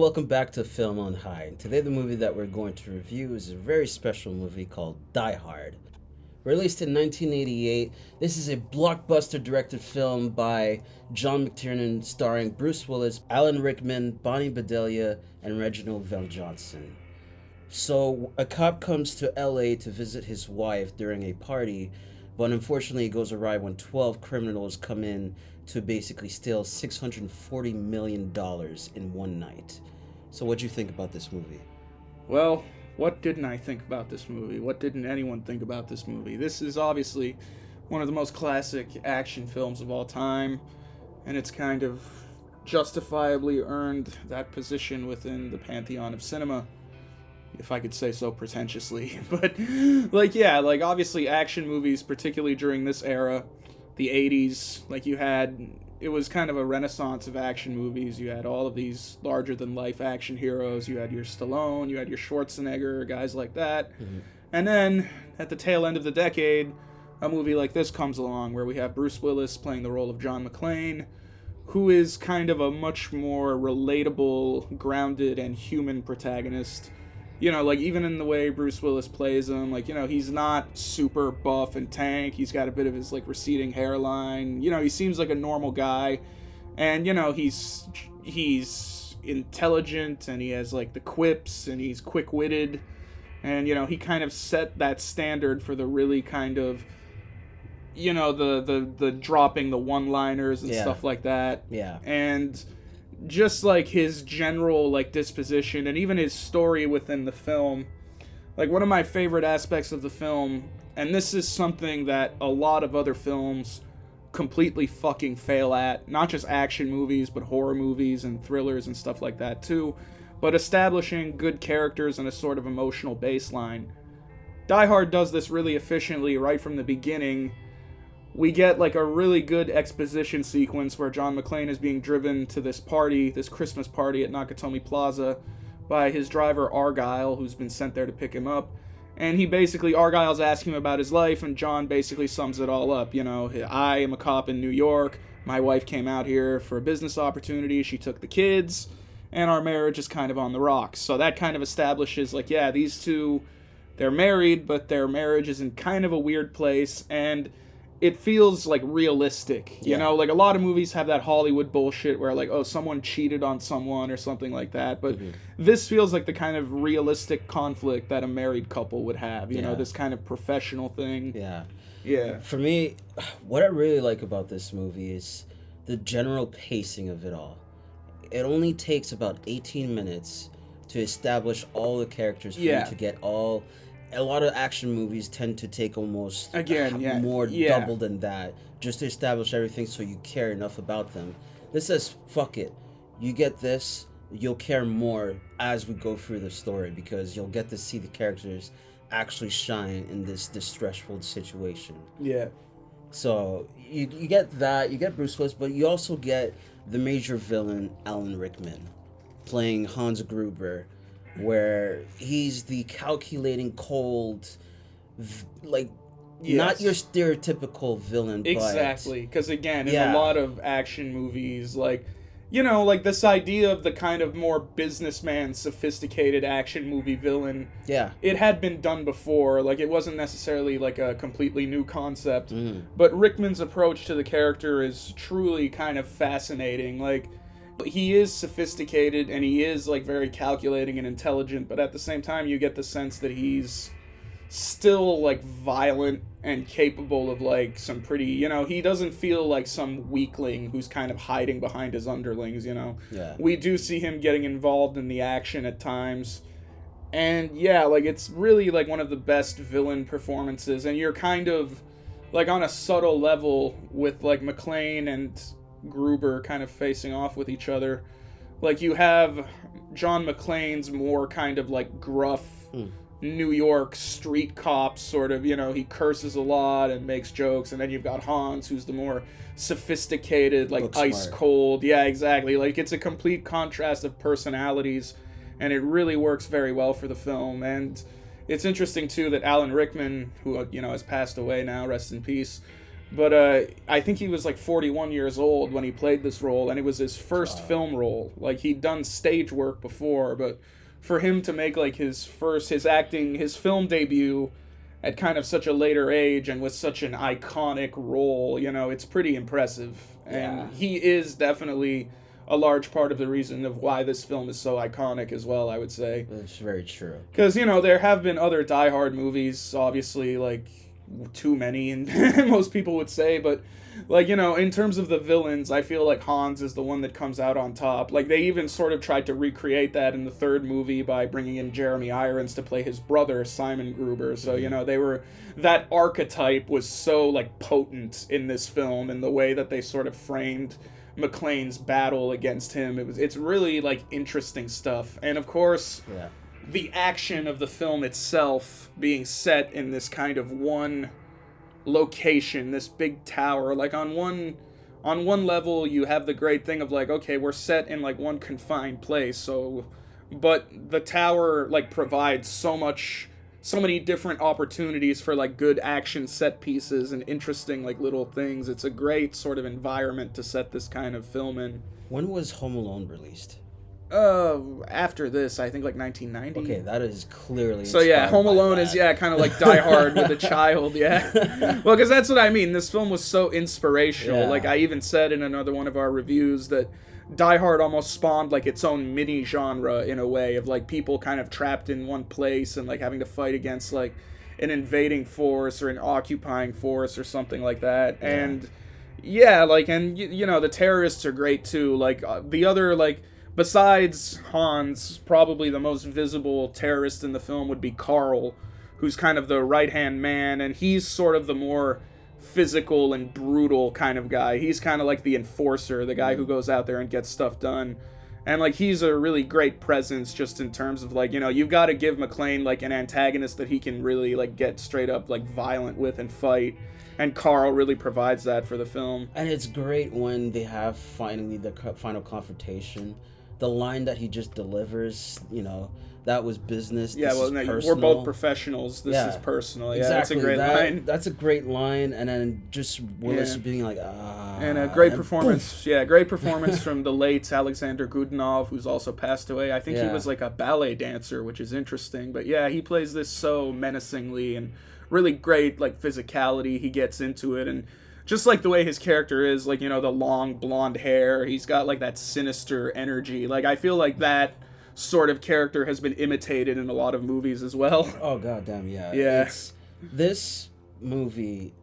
welcome back to Film on High. And today the movie that we're going to review is a very special movie called Die Hard. Released in 1988, this is a blockbuster directed film by John McTiernan starring Bruce Willis, Alan Rickman, Bonnie Bedelia, and Reginald VelJohnson. So a cop comes to LA to visit his wife during a party, but unfortunately it goes awry when 12 criminals come in to basically steal $640 million in one night. So what'd you think about this movie? Well, what didn't I think about this movie? What didn't anyone think about this movie? This is obviously one of the most classic action films of all time, and it's kind of justifiably earned that position within the pantheon of cinema, if I could say so pretentiously. But, obviously action movies, particularly during this era, the 80s, it was kind of a renaissance of action movies. You had all of these larger-than-life action heroes. You had your Stallone, you had your Schwarzenegger, guys like that. Mm-hmm. And then, at the tail end of the decade, a movie like this comes along, where we have Bruce Willis playing the role of John McClane, who is kind of a much more relatable, grounded, and human protagonist. Even in the way Bruce Willis plays him, he's not super buff and tank. He's got a bit of his, receding hairline. He seems like a normal guy. And, he's intelligent, and he has, the quips, and he's quick-witted. And, he kind of set that standard for the really kind of, the dropping the one-liners and stuff like that. Yeah. And just his general disposition and even his story within the film, one of my favorite aspects of the film, and this is something that a lot of other films completely fucking fail at, not just action movies but horror movies and thrillers and stuff like that too, but establishing good characters and a sort of emotional baseline. Die Hard does this really efficiently right from the beginning. We get a really good exposition sequence where John McClane is being driven to this party, this Christmas party at Nakatomi Plaza, by his driver Argyle, who's been sent there to pick him up. And Argyle's asking him about his life, and John basically sums it all up. I am a cop in New York. My wife came out here for a business opportunity. She took the kids, and our marriage is kind of on the rocks. So that kind of establishes, these two, they're married, but their marriage is in kind of a weird place, and it feels realistic, a lot of movies have that Hollywood bullshit where someone cheated on someone or something like that, but this feels like the kind of realistic conflict that a married couple would have, this kind of professional thing. Yeah. For me, what I really like about this movie is the general pacing of it all. It only takes about 18 minutes to establish all the characters for you to get all. A lot of action movies tend to take almost double than that, just to establish everything so you care enough about them. This says, fuck it. You get this, you'll care more as we go through the story, because you'll get to see the characters actually shine in this stressful situation. Yeah. So you get that, you get Bruce Willis, but you also get the major villain, Alan Rickman, playing Hans Gruber, where he's the calculating, cold, not your stereotypical villain. Exactly, because again, in a lot of action movies, this idea of the kind of more businessman, sophisticated action movie villain, it had been done before. It wasn't necessarily a completely new concept, but Rickman's approach to the character is truly kind of fascinating. He is sophisticated, and he is, very calculating and intelligent, but at the same time, you get the sense that he's still, violent and capable of, some pretty, he doesn't feel like some weakling who's kind of hiding behind his underlings, Yeah. We do see him getting involved in the action at times, and, it's really, one of the best villain performances, and you're kind of, on a subtle level with, McClane and Gruber kind of facing off with each other. You have John McClane's more kind of gruff New York street cop sort of, he curses a lot and makes jokes, and then you've got Hans, who's the more sophisticated, ice cold. Yeah, exactly. It's a complete contrast of personalities, and it really works very well for the film. And it's interesting too that Alan Rickman, who has passed away now, rest in peace, But I think he was like 41 years old when he played this role, and it was his first film role. Like, he'd done stage work before, but for him to make like his film debut at kind of such a later age and with such an iconic role, you know, it's pretty impressive. And he is definitely a large part of the reason of why this film is so iconic as well, I would say. That's very true. Because, you know, there have been other Die Hard movies, obviously, like, too many, and most people would say, but, like, you know, in terms of the villains, I feel like Hans is the one that comes out on top. Like, they even sort of tried to recreate that in the third movie by bringing in Jeremy Irons to play his brother, Simon Gruber. So, you know, that archetype was so, like, potent in this film, and the way that they sort of framed McClane's battle against him. It's really, like, interesting stuff. And, of course, the action of the film itself being set in this kind of one location, this big tower. Like, on one level, you have the great thing of, like, okay, we're set in, like, one confined place, but the tower, like, provides so many different opportunities for, like, good action set pieces and interesting, like, little things. It's a great sort of environment to set this kind of film in. When was Home Alone released? After this, I think, like, 1990. Okay, that is clearly so yeah, Home Alone is kind of like Die Hard with a child. Well, because that's what I mean. This film was so inspirational. Like, I even said in another one of our reviews that Die Hard almost spawned, like, its own mini genre in a way of, like, people kind of trapped in one place and, like, having to fight against, like, an invading force or an occupying force or something like that. And like, and you know, the terrorists are great too. Like, the other, like, besides Hans, probably the most visible terrorist in the film would be Carl, who's kind of the right-hand man, and he's sort of the more physical and brutal kind of guy. He's kind of like the enforcer, the guy who goes out there and gets stuff done. And, like, he's a really great presence just in terms of, like, you know, you've got to give McClane, like, an antagonist that he can really, like, get straight up, like, violent with and fight. And Carl really provides that for the film. And it's great when they have finally the final confrontation. The line that he just delivers, you know, that was business. Yeah, well, we're both professionals. This is personal. Yeah, exactly. That's a great line. That's a great line. And then just Willis being like, And a great performance. Poof. Yeah, great performance from the late Alexander Godunov, who's also passed away. I think he was like a ballet dancer, which is interesting. But yeah, he plays this so menacingly and really great, like, physicality. He gets into it, and just like the way his character is, like, you know, the long blonde hair, he's got, like, that sinister energy. Like, I feel like that sort of character has been imitated in a lot of movies as well. Oh, goddamn, yeah. Yeah. This movie,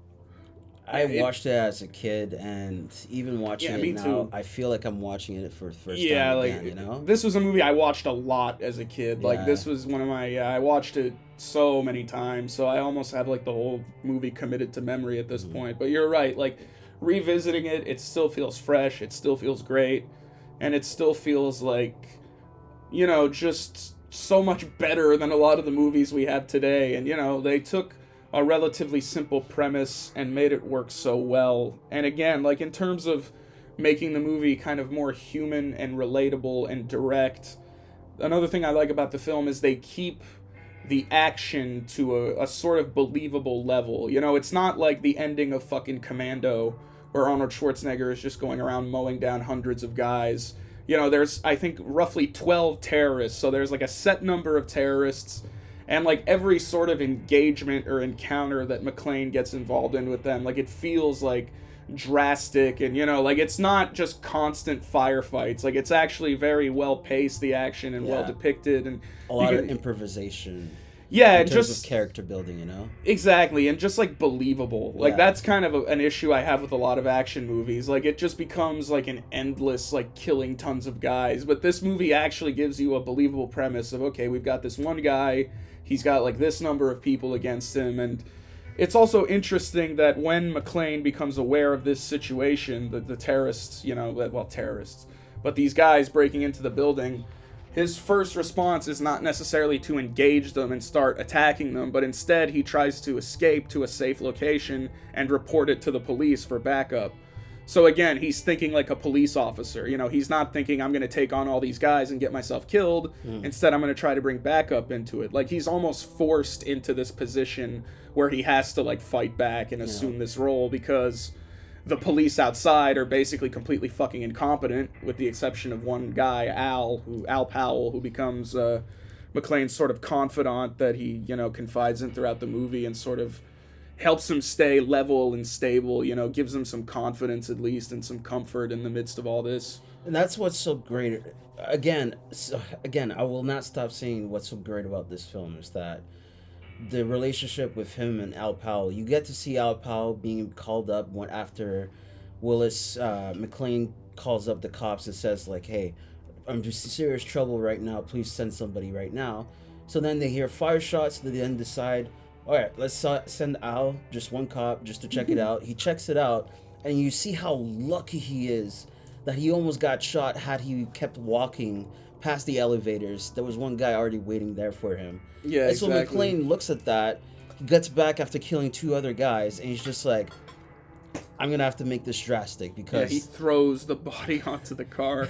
I watched it as a kid, and even watching it now, too. I feel like I'm watching it for the first time again, you know? This was a movie I watched a lot as a kid. Like, this was one of my, I watched it so many times, so I almost have, like, the whole movie committed to memory at this point. But you're right, like, revisiting it, it still feels fresh, it still feels great, and it still feels like, you know, just so much better than a lot of the movies we have today. And, you know, they took a relatively simple premise and made it work so well. And again, like, in terms of making the movie kind of more human and relatable and direct, another thing I like about the film is they keep the action to a sort of believable level. You know, it's not like the ending of fucking Commando, where Arnold Schwarzenegger is just going around mowing down hundreds of guys. You know, there's, I think, roughly 12 terrorists, so there's, like, a set number of terrorists, and, like, every sort of engagement or encounter that McClane gets involved in with them, like, it feels, like, drastic, and, you know, like, it's not just constant firefights. Like, it's actually very well-paced, the action, and well-depicted, and a lot of improvisation. Yeah, in terms of character building, you know? Exactly, and just, like, believable. Like, that's kind of an issue I have with a lot of action movies. Like, it just becomes, like, an endless, like, killing tons of guys. But this movie actually gives you a believable premise of, okay, we've got this one guy, he's got, like, this number of people against him, and it's also interesting that when McClane becomes aware of this situation, the terrorists, you know, well, terrorists, but these guys breaking into the building, his first response is not necessarily to engage them and start attacking them, but instead he tries to escape to a safe location and report it to the police for backup. So again, he's thinking like a police officer. You know, he's not thinking I'm going to take on all these guys and get myself killed. Instead, I'm going to try to bring backup into it. Like, he's almost forced into this position where he has to like fight back and assume this role because the police outside are basically completely fucking incompetent, with the exception of one guy, Al Powell, who becomes McClane's sort of confidant that he, you know, confides in throughout the movie and sort of helps him stay level and stable, you know, gives him some confidence at least and some comfort in the midst of all this. And that's what's so great. Again, I will not stop saying what's so great about this film is that the relationship with him and Al Powell. You get to see Al Powell being called up after Willis McClane calls up the cops and says like, "Hey, I'm just in serious trouble right now. Please send somebody right now." So then they hear fire shots. They then decide, all right, let's send Al, just one cop, just to check it out. He checks it out, and you see how lucky he is that he almost got shot had he kept walking past the elevators. There was one guy already waiting there for him. Yeah, and so exactly. McClane looks at that, he gets back after killing 2 other guys, and he's just like, I'm going to have to make this drastic because... Yeah, he throws the body onto the car.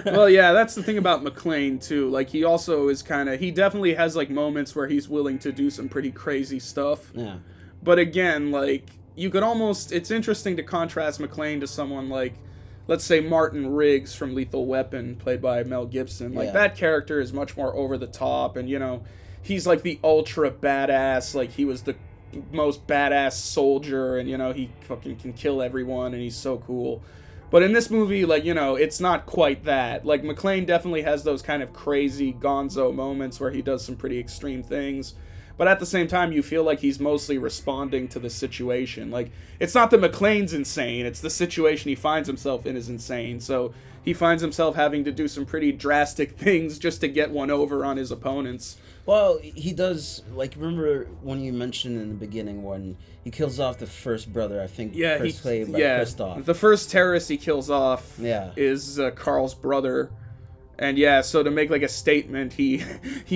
Well, yeah, that's the thing about McClane, too. Like, he also is kind of... He definitely has, like, moments where he's willing to do some pretty crazy stuff. Yeah. But again, like, you could almost... It's interesting to contrast McClane to someone like, let's say, Martin Riggs from Lethal Weapon, played by Mel Gibson. Like, that character is much more over the top, and, you know, he's, like, the ultra badass. Like, he was the most badass soldier, and, you know, he fucking can kill everyone, and he's so cool. But in this movie, like, you know, it's not quite that. Like, McClane definitely has those kind of crazy gonzo moments where he does some pretty extreme things. But at the same time, you feel like he's mostly responding to the situation. Like, it's not that McClane's insane, it's the situation he finds himself in is insane. So he finds himself having to do some pretty drastic things just to get one over on his opponents. Well, he does, like, remember when you mentioned in the beginning when he kills off the first brother, I think, first played by Christoph. The first terrorist he kills off is Carl's brother. And yeah, so to make like a statement, he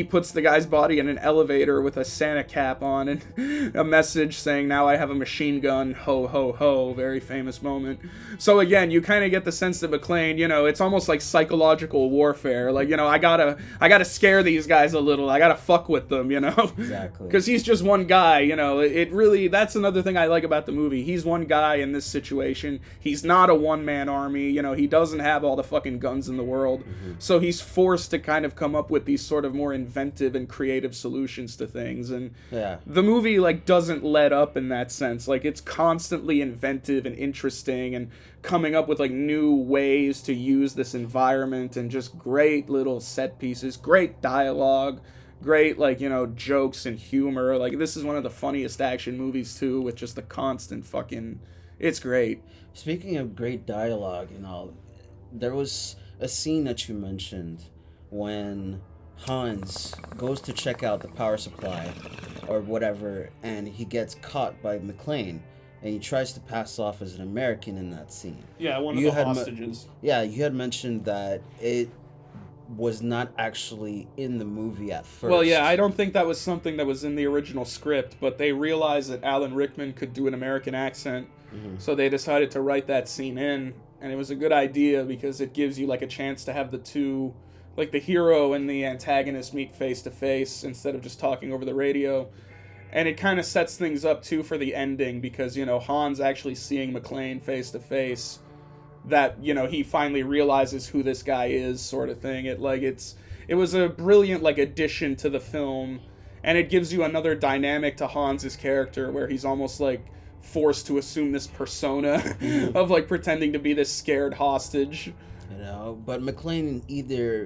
puts the guy's body in an elevator with a Santa cap on and a message saying, "Now I have a machine gun, ho, ho, ho." Very famous moment. So again, you kind of get the sense that McClane, you know, it's almost like psychological warfare. Like, you know, I gotta scare these guys a little. I gotta fuck with them, you know? Exactly. Because he's just one guy, you know. It really, that's another thing I like about the movie. He's one guy in this situation. He's not a one-man army, you know. He doesn't have all the fucking guns in the world. So he's forced to kind of come up with these sort of more inventive and creative solutions to things, and the movie like doesn't let up in that sense. Like, it's constantly inventive and interesting and coming up with like new ways to use this environment, and just great little set pieces, great dialogue, great, like, you know, jokes and humor. Like, this is one of the funniest action movies too, with just the constant fucking, it's great. Speaking of great dialogue, you know, there was a scene that you mentioned when Hans goes to check out the power supply or whatever, and he gets caught by McClane, and he tries to pass off as an American in that scene. Yeah, one of the hostages. You had mentioned that it was not actually in the movie at first. Well, yeah, I don't think that was something that was in the original script, but they realized that Alan Rickman could do an American accent, so they decided to write that scene in. And it was a good idea because it gives you like a chance to have the two, like the hero and the antagonist, meet face to face instead of just talking over the radio. And it kind of sets things up too for the ending because, you know, Hans actually seeing McClane face to face, that, you know, he finally realizes who this guy is, sort of thing. It was a brilliant like addition to the film, and it gives you another dynamic to Hans's character where he's almost like forced to assume this persona of like pretending to be this scared hostage, you know. But McClane,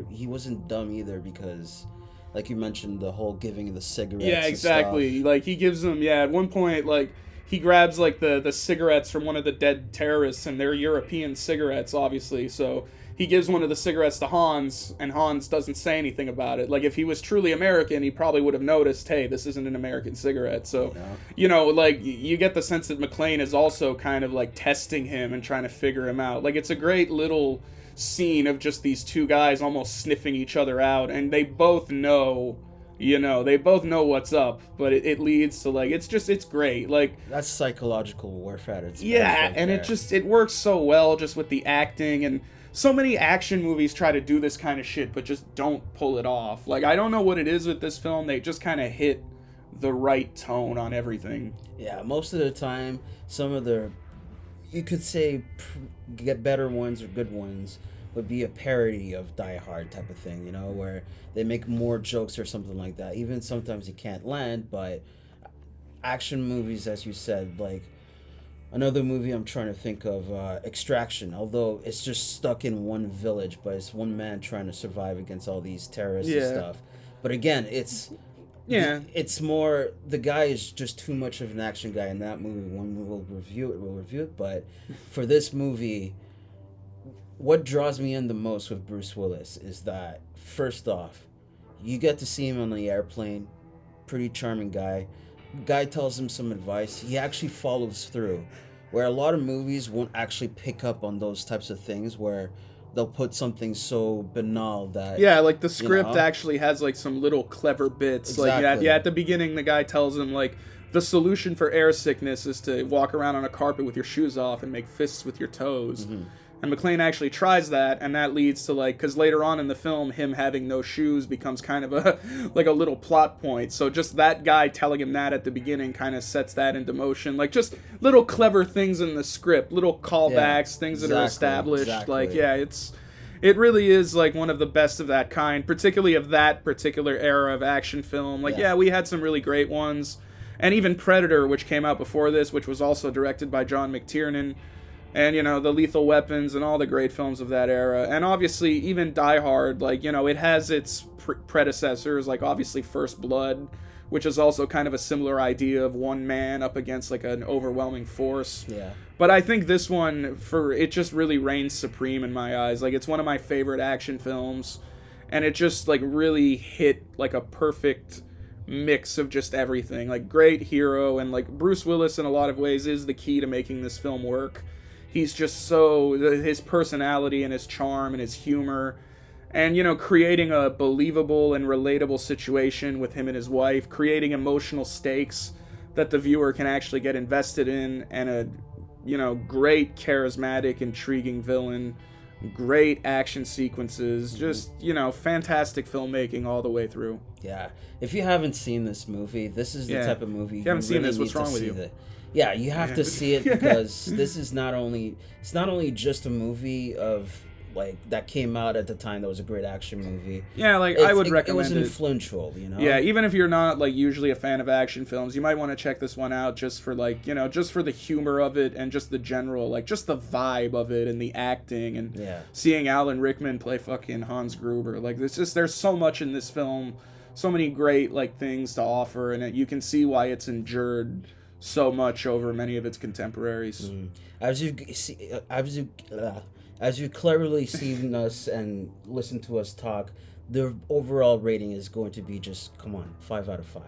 he wasn't dumb either, because like you mentioned, the whole giving the cigarettes. Yeah, exactly. And stuff. Like, he gives them, at one point, like, he grabs like the cigarettes from one of the dead terrorists, and they're European cigarettes, obviously, so he gives one of the cigarettes to Hans, and Hans doesn't say anything about it. Like, if he was truly American, he probably would have noticed, hey, this isn't an American cigarette. So, you know, like, you get the sense that McClane is also kind of, like, testing him and trying to figure him out. Like, it's a great little scene of just these two guys almost sniffing each other out, and they both know, You know, they both know what's up, but it leads to like it's great. Like That's psychological warfare at its best yeah, right and there. it works so well just with the acting, and so many action movies try to do this kind of shit but just don't pull it off. Like I don't know what it is with this film. They just kind of hit the right tone on everything. Yeah, most of the time, some of the, you could say, get better ones or good ones would be a parody of Die Hard type of thing, you know, where they make more jokes or something like that. Even sometimes you can't land, but action movies, as you said, like another movie I'm trying to think of, Extraction, although it's just stuck in one village, but it's one man trying to survive against all these terrorists and Yeah. stuff. But again, Yeah. it's more, the guy is just too much of an action guy in that movie. When we'll review it. But for this movie, what draws me in the most with Bruce Willis is that, first off, you get to see him on the airplane. Pretty charming guy. Guy tells him some advice. He actually follows through. Where a lot of movies won't actually pick up on those types of things, where they'll put something so banal that Yeah, like the script know? actually has like some little clever bits. Like Exactly. at the beginning, the guy tells him like the solution for air sickness is to walk around on a carpet with your shoes off and make fists with your toes. And McClane actually tries that, and that leads to like, because later on in the film, him having no shoes becomes kind of a like a little plot point. So just that guy telling him that at the beginning kind of sets that into motion. Like just little clever things in the script, little callbacks, things that are established. Like yeah, it really is like one of the best of that kind, particularly of that particular era of action film. Like yeah, we had some really great ones, and even Predator, which came out before this, which was also directed by John McTiernan. And, you know, the Lethal Weapons and all the great films of that era. And obviously, even Die Hard, like, you know, it has its predecessors, like, obviously, First Blood, which is also kind of a similar idea of one man up against, like, an overwhelming force. Yeah. But I think this one, it just really reigns supreme in my eyes. Like, it's one of my favorite action films. And it just, like, really hit, like, a perfect mix of just everything. Like, great hero. And, like, Bruce Willis, in a lot of ways, is the key to making this film work. He's just so, his personality and his charm and his humor, and, you know, creating a believable and relatable situation with him and his wife, creating emotional stakes that the viewer can actually get invested in, and a, you know, great, charismatic, intriguing villain, great action sequences, just, you know, fantastic filmmaking all the way through. Yeah. If you haven't seen this movie, this is the type of movie If you haven't seen really this, what's need to wrong with see you? Yeah, you have to see it, because this is not only just a movie of like that came out at the time that was a great action movie. Yeah, like I would recommend it. Was influential, you know. Yeah, even if you're not like usually a fan of action films, you might want to check this one out just for like, you know, just for the humor of it and just the general, like just the vibe of it and the acting and seeing Alan Rickman play fucking Hans Gruber. Like there's so much in this film, so many great like things to offer, and you can see why it's endured so much over many of its contemporaries. As you cleverly seen us and listen to us talk, the overall rating is going to be just 5 out of 5.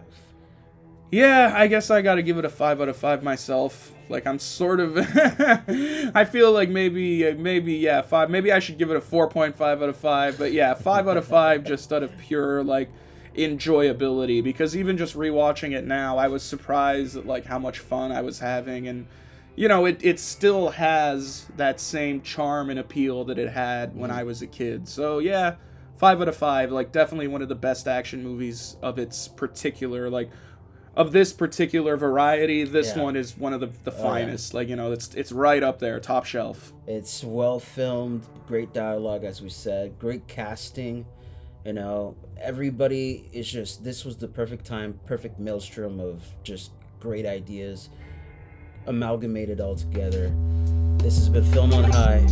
Yeah, I guess I gotta give it a 5 out of 5 myself. Like I'm sort of, I feel like maybe 5. Maybe I should give it a 4.5 out of 5. But yeah, 5 out of 5 just out of pure like enjoyability, because even just rewatching it now, I was surprised at like how much fun I was having, and you know, it still has that same charm and appeal that it had when I was a kid. So yeah, 5 out of 5. Like definitely one of the best action movies of its particular, like of this particular variety. This one is one of the finest. Like, you know, it's right up there, top shelf. It's well filmed, great dialogue, as we said, great casting. You know, everybody is just, this was the perfect time, perfect maelstrom of just great ideas amalgamated all together. This has been Film on High.